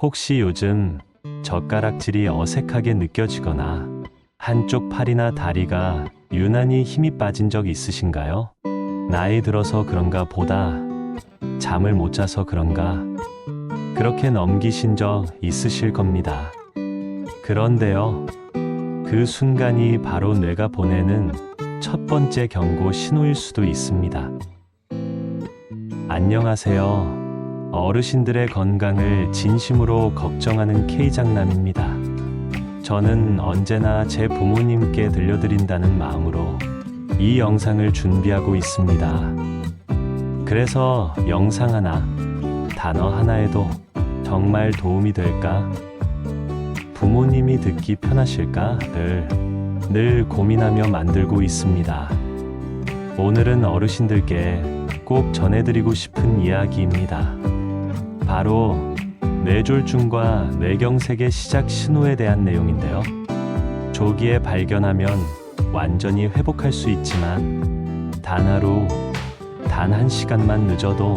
혹시 요즘 젓가락질이 어색하게 느껴지거나 한쪽 팔이나 다리가 유난히 힘이 빠진 적 있으신가요? 나이 들어서 그런가 보다 잠을 못 자서 그런가 그렇게 넘기신 적 있으실 겁니다. 그런데요, 그 순간이 바로 뇌가 보내는 첫 번째 경고 신호일 수도 있습니다. 안녕하세요. 어르신들의 건강을 진심으로 걱정하는 K장남입니다. 저는 언제나 제 부모님께 들려드린다는 마음으로 이 영상을 준비하고 있습니다. 그래서 영상 하나, 단어 하나에도 정말 도움이 될까? 부모님이 듣기 편하실까? 늘 고민하며 만들고 있습니다. 오늘은 어르신들께 꼭 전해드리고 싶은 이야기입니다. 바로 뇌졸중과 뇌경색의 시작 신호에 대한 내용인데요. 조기에 발견하면 완전히 회복할 수 있지만 단 하루, 단 1시간만 늦어도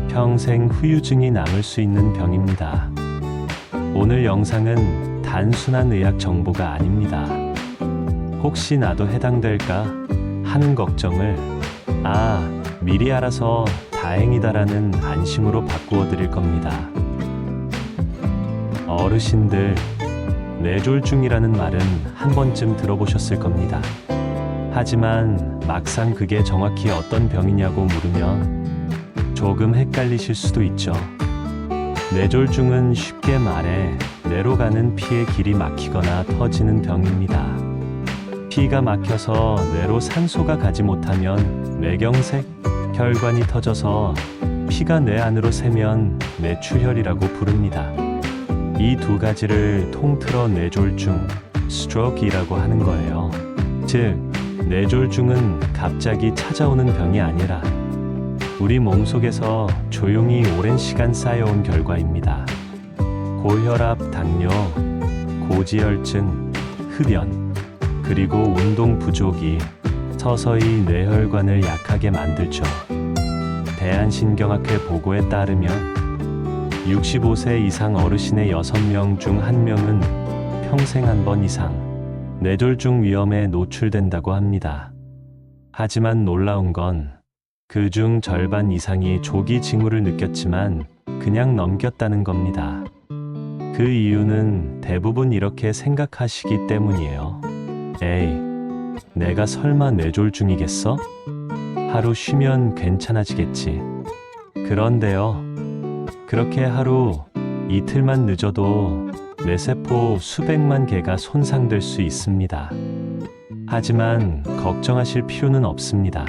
평생 후유증이 남을 수 있는 병입니다. 오늘 영상은 단순한 의학 정보가 아닙니다. 혹시 나도 해당될까 하는 걱정을 미리 알아서 다행이다라는 안심으로 바꾸어 드릴 겁니다. 어르신들, 뇌졸중이라는 말은 한 번쯤 들어보셨을 겁니다. 하지만 막상 그게 정확히 어떤 병이냐고 물으면 조금 헷갈리실 수도 있죠. 뇌졸중은 쉽게 말해 뇌로 가는 피의 길이 막히거나 터지는 병입니다. 피가 막혀서 뇌로 산소가 가지 못하면 뇌경색, 혈관이 터져서 피가 뇌 안으로 새면 뇌출혈이라고 부릅니다. 이 두 가지를 통틀어 뇌졸중, 스트로크이라고 하는 거예요. 즉, 뇌졸중은 갑자기 찾아오는 병이 아니라 우리 몸속에서 조용히 오랜 시간 쌓여온 결과입니다. 고혈압, 당뇨, 고지혈증, 흡연, 그리고 운동 부족이 서서히 뇌혈관을 약하게 만들죠. 대한신경학회 보고에 따르면 65세 이상 어르신의 6명 중 1명은 평생 한 번 이상 뇌졸중 위험에 노출된다고 합니다. 하지만 놀라운 건 그중 절반 이상이 조기 징후를 느꼈지만 그냥 넘겼다는 겁니다. 그 이유는 대부분 이렇게 생각하시기 때문이에요. 에이, 내가 설마 뇌졸중이겠어? 하루 쉬면 괜찮아지겠지. 그런데요, 그렇게 하루, 이틀만 늦어도 뇌세포 수백만 개가 손상될 수 있습니다. 하지만 걱정하실 필요는 없습니다.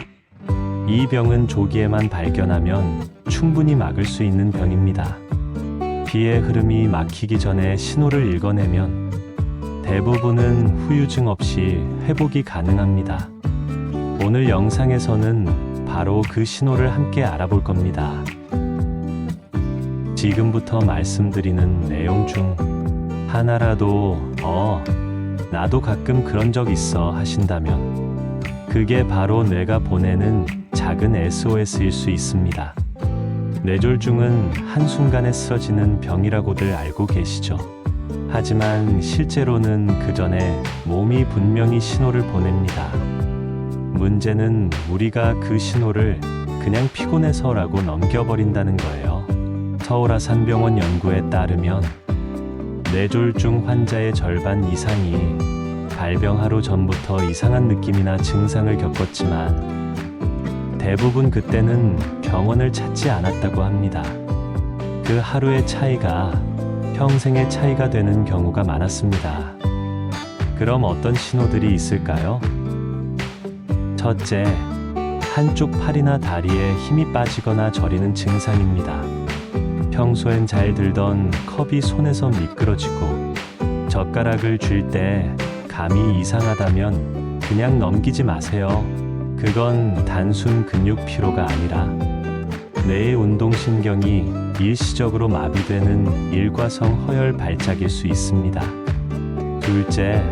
이 병은 조기에만 발견하면 충분히 막을 수 있는 병입니다. 피의 흐름이 막히기 전에 신호를 읽어내면 대부분은 후유증 없이 회복이 가능합니다. 오늘 영상에서는 바로 그 신호를 함께 알아볼 겁니다. 지금부터 말씀드리는 내용 중 하나라도 나도 가끔 그런 적 있어 하신다면 그게 바로 뇌가 보내는 작은 SOS일 수 있습니다. 뇌졸중은 한순간에 쓰러지는 병이라고들 알고 계시죠? 하지만 실제로는 그 전에 몸이 분명히 신호를 보냅니다. 문제는 우리가 그 신호를 그냥 피곤해서라고 넘겨버린다는 거예요. 서울아산병원 연구에 따르면 뇌졸중 환자의 절반 이상이 발병 하루 전부터 이상한 느낌이나 증상을 겪었지만 대부분 그때는 병원을 찾지 않았다고 합니다. 그 하루의 차이가 평생의 차이가 되는 경우가 많았습니다. 그럼 어떤 신호들이 있을까요? 첫째, 한쪽 팔이나 다리에 힘이 빠지거나 저리는 증상입니다. 평소엔 잘 들던 컵이 손에서 미끄러지고 젓가락을 쥘 때 감이 이상하다면 그냥 넘기지 마세요. 그건 단순 근육 피로가 아니라 뇌의 운동신경이 일시적으로 마비되는 일과성 허혈 발작일 수 있습니다. 둘째,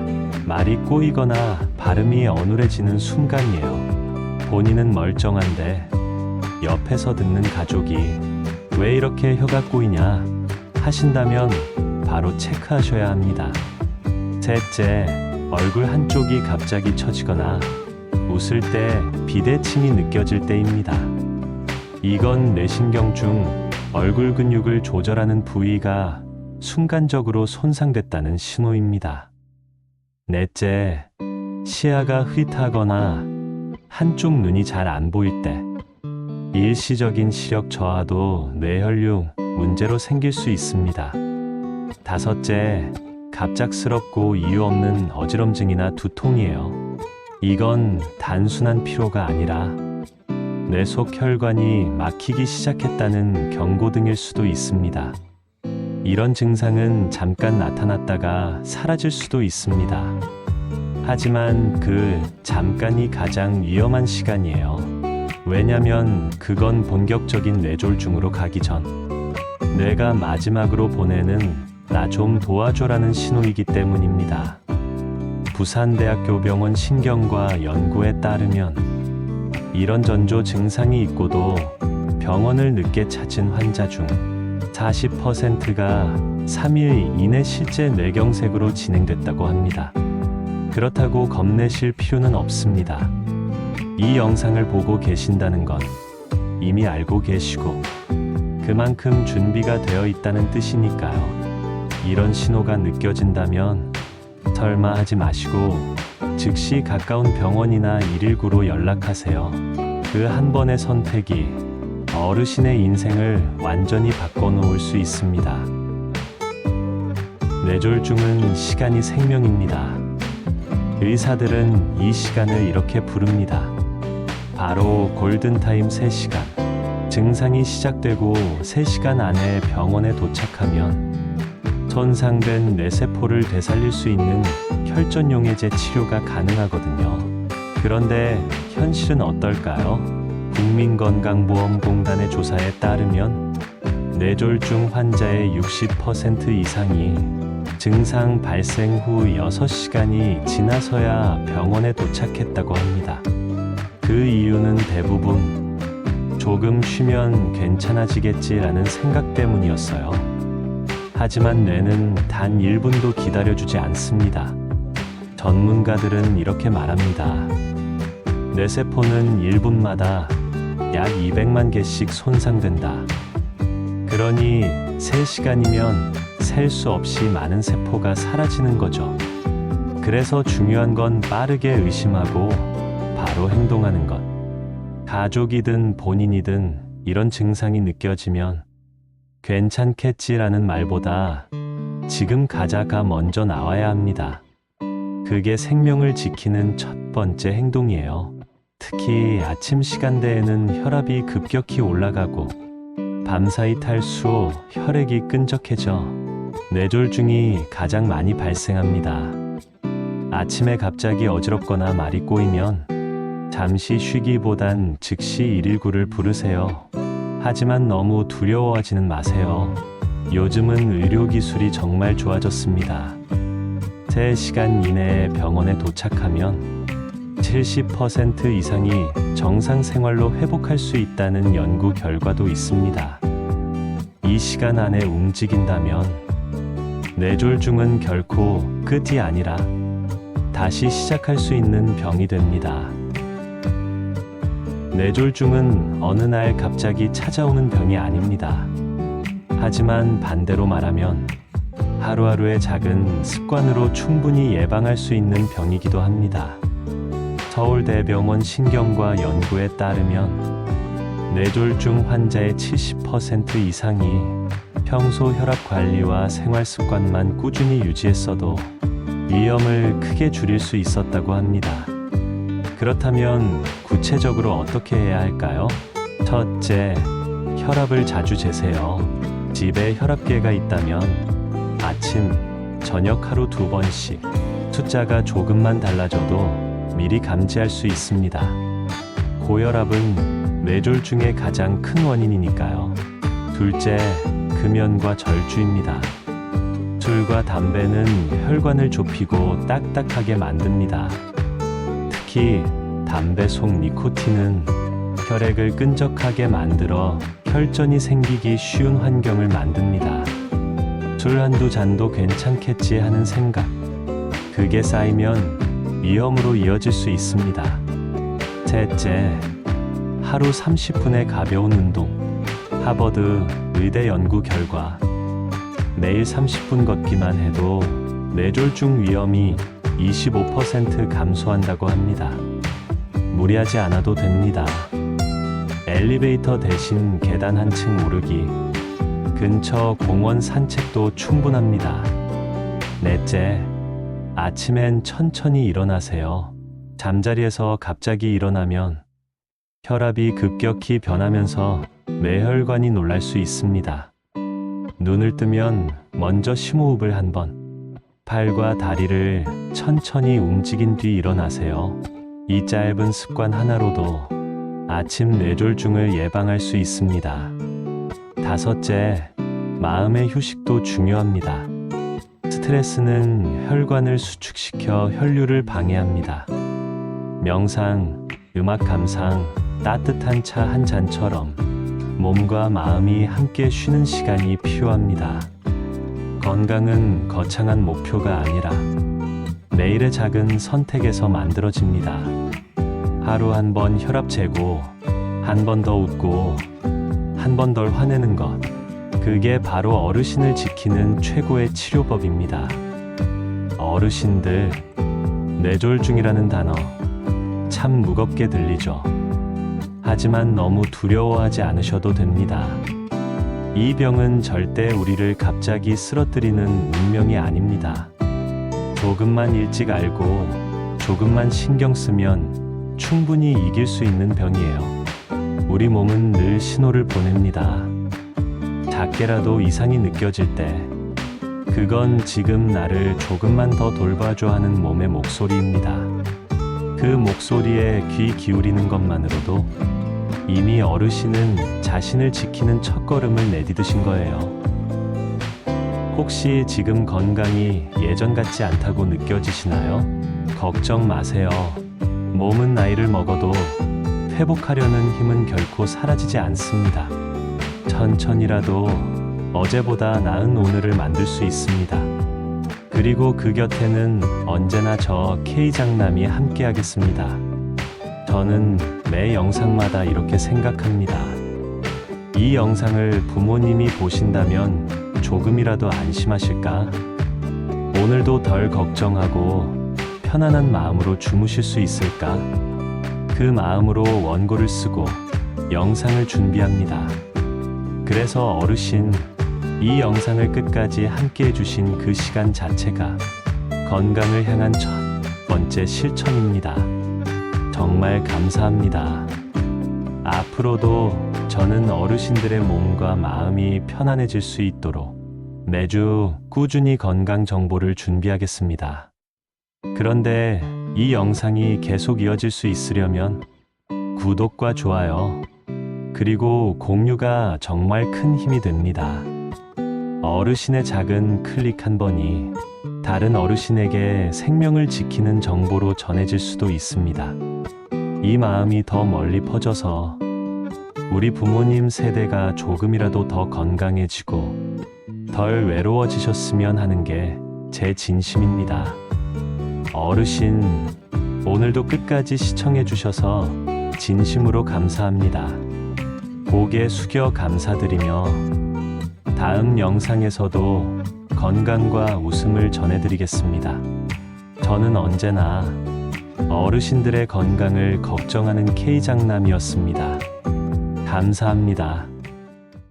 말이 꼬이거나 발음이 어눌해지는 순간이에요. 본인은 멀쩡한데 옆에서 듣는 가족이 왜 이렇게 혀가 꼬이냐 하신다면 바로 체크하셔야 합니다. 셋째, 얼굴 한쪽이 갑자기 처지거나 웃을 때 비대칭이 느껴질 때입니다. 이건 뇌신경 중 얼굴 근육을 조절하는 부위가 순간적으로 손상됐다는 신호입니다. 넷째, 시야가 흐릿하거나 한쪽 눈이 잘 안 보일 때, 일시적인 시력 저하도 뇌혈류 문제로 생길 수 있습니다. 다섯째, 갑작스럽고 이유 없는 어지럼증이나 두통이에요. 이건 단순한 피로가 아니라 뇌 속 혈관이 막히기 시작했다는 경고등일 수도 있습니다. 이런 증상은 잠깐 나타났다가 사라질 수도 있습니다. 하지만 그 잠깐이 가장 위험한 시간이에요. 왜냐면 그건 본격적인 뇌졸중으로 가기 전 뇌가 마지막으로 보내는 나 좀 도와줘라는 신호이기 때문입니다. 부산대학교 병원 신경과 연구에 따르면 이런 전조 증상이 있고도 병원을 늦게 찾은 환자 중 40%가 3일 이내 실제 뇌경색으로 진행됐다고 합니다. 그렇다고 겁내실 필요는 없습니다. 이 영상을 보고 계신다는 건 이미 알고 계시고 그만큼 준비가 되어 있다는 뜻이니까요. 이런 신호가 느껴진다면 설마 하지 마시고 즉시 가까운 병원이나 119로 연락하세요. 그 한 번의 선택이 어르신의 인생을 완전히 바꿔놓을 수 있습니다. 뇌졸중은 시간이 생명입니다. 의사들은 이 시간을 이렇게 부릅니다. 바로 골든타임 3시간. 증상이 시작되고 3시간 안에 병원에 도착하면 손상된 뇌세포를 되살릴 수 있는 혈전용해제 치료가 가능하거든요. 그런데 현실은 어떨까요? 국민건강보험공단의 조사에 따르면 뇌졸중 환자의 60% 이상이 증상 발생 후 6시간이 지나서야 병원에 도착했다고 합니다. 그 이유는 대부분 조금 쉬면 괜찮아지겠지라는 생각 때문이었어요. 하지만 뇌는 단 1분도 기다려주지 않습니다. 전문가들은 이렇게 말합니다. 뇌세포는 1분마다 약 200만 개씩 손상된다. 그러니 3시간이면 셀 수 없이 많은 세포가 사라지는 거죠. 그래서 중요한 건 빠르게 의심하고 바로 행동하는 것. 가족이든 본인이든 이런 증상이 느껴지면 괜찮겠지라는 말보다 지금 가자가 먼저 나와야 합니다. 그게 생명을 지키는 첫 번째 행동이에요. 특히 아침 시간대에는 혈압이 급격히 올라가고 밤사이 탈수, 혈액이 끈적해져 뇌졸중이 가장 많이 발생합니다. 아침에 갑자기 어지럽거나 말이 꼬이면 잠시 쉬기보단 즉시 119를 부르세요. 하지만 너무 두려워하지는 마세요. 요즘은 의료기술이 정말 좋아졌습니다. 3시간 이내에 병원에 도착하면 70% 이상이 정상 생활로 회복할 수 있다는 연구 결과도 있습니다. 이 시간 안에 움직인다면 뇌졸중은 결코 끝이 아니라 다시 시작할 수 있는 병이 됩니다. 뇌졸중은 어느 날 갑자기 찾아오는 병이 아닙니다. 하지만 반대로 말하면 하루하루의 작은 습관으로 충분히 예방할 수 있는 병이기도 합니다. 서울대병원 신경과 연구에 따르면 뇌졸중 환자의 70% 이상이 평소 혈압 관리와 생활 습관만 꾸준히 유지했어도 위험을 크게 줄일 수 있었다고 합니다. 그렇다면 구체적으로 어떻게 해야 할까요? 첫째, 혈압을 자주 재세요. 집에 혈압계가 있다면 아침, 저녁 하루 2번씩 숫자가 조금만 달라져도 미리 감지할 수 있습니다. 고혈압은 뇌졸중의 가장 큰 원인이니까요. 둘째, 금연과 절주입니다. 술과 담배는 혈관을 좁히고 딱딱하게 만듭니다. 특히 담배 속 니코틴은 혈액을 끈적하게 만들어 혈전이 생기기 쉬운 환경을 만듭니다. 술 한두 잔도 괜찮겠지 하는 생각. 그게 쌓이면 위험으로 이어질 수 있습니다. 셋째, 하루 30분의 가벼운 운동. 하버드 의대 연구 결과 매일 30분 걷기만 해도 뇌졸중 위험이 25% 감소한다고 합니다. 무리하지 않아도 됩니다. 엘리베이터 대신 계단 한 층 오르기, 근처 공원 산책도 충분합니다. 넷째, 아침엔 천천히 일어나세요. 잠자리에서 갑자기 일어나면 혈압이 급격히 변하면서 뇌혈관이 놀랄 수 있습니다. 눈을 뜨면 먼저 심호흡을 한 번, 팔과 다리를 천천히 움직인 뒤 일어나세요. 이 짧은 습관 하나로도 아침 뇌졸중을 예방할 수 있습니다. 다섯째, 마음의 휴식도 중요합니다. 스트레스는 혈관을 수축시켜 혈류를 방해합니다. 명상, 음악 감상, 따뜻한 차 한 잔처럼 몸과 마음이 함께 쉬는 시간이 필요합니다. 건강은 거창한 목표가 아니라 매일의 작은 선택에서 만들어집니다. 하루 한 번 혈압 재고, 한 번 더 웃고, 한 번 덜 화내는 것. 그게 바로 어르신을 지키는 최고의 치료법입니다. 어르신들, 뇌졸중이라는 단어 참 무겁게 들리죠. 하지만 너무 두려워하지 않으셔도 됩니다. 이 병은 절대 우리를 갑자기 쓰러뜨리는 운명이 아닙니다. 조금만 일찍 알고 조금만 신경 쓰면 충분히 이길 수 있는 병이에요. 우리 몸은 늘 신호를 보냅니다. 작게라도 이상이 느껴질 때, 그건 지금 나를 조금만 더 돌봐줘 하는 몸의 목소리입니다. 그 목소리에 귀 기울이는 것만으로도 이미 어르신은 자신을 지키는 첫걸음을 내디디신 거예요. 혹시 지금 건강이 예전 같지 않다고 느껴지시나요? 걱정 마세요. 몸은 나이를 먹어도 회복하려는 힘은 결코 사라지지 않습니다. 천천히라도 어제보다 나은 오늘을 만들 수 있습니다. 그리고 그 곁에는 언제나 저 K장남이 함께하겠습니다. 저는 매 영상마다 이렇게 생각합니다. 이 영상을 부모님이 보신다면 조금이라도 안심하실까? 오늘도 덜 걱정하고 편안한 마음으로 주무실 수 있을까? 그 마음으로 원고를 쓰고 영상을 준비합니다. 그래서 어르신, 이 영상을 끝까지 함께 해주신 그 시간 자체가 건강을 향한 첫 번째 실천입니다. 정말 감사합니다. 앞으로도 저는 어르신들의 몸과 마음이 편안해질 수 있도록 매주 꾸준히 건강 정보를 준비하겠습니다. 그런데 이 영상이 계속 이어질 수 있으려면 구독과 좋아요, 그리고 공유가 정말 큰 힘이 됩니다. 어르신의 작은 클릭 한 번이 다른 어르신에게 생명을 지키는 정보로 전해질 수도 있습니다. 이 마음이 더 멀리 퍼져서 우리 부모님 세대가 조금이라도 더 건강해지고 덜 외로워지셨으면 하는 게 제 진심입니다. 어르신, 오늘도 끝까지 시청해 주셔서 진심으로 감사합니다. 고개 숙여 감사드리며 다음 영상에서도 건강과 웃음을 전해드리겠습니다. 저는 언제나 어르신들의 건강을 걱정하는 K장남이었습니다. 감사합니다.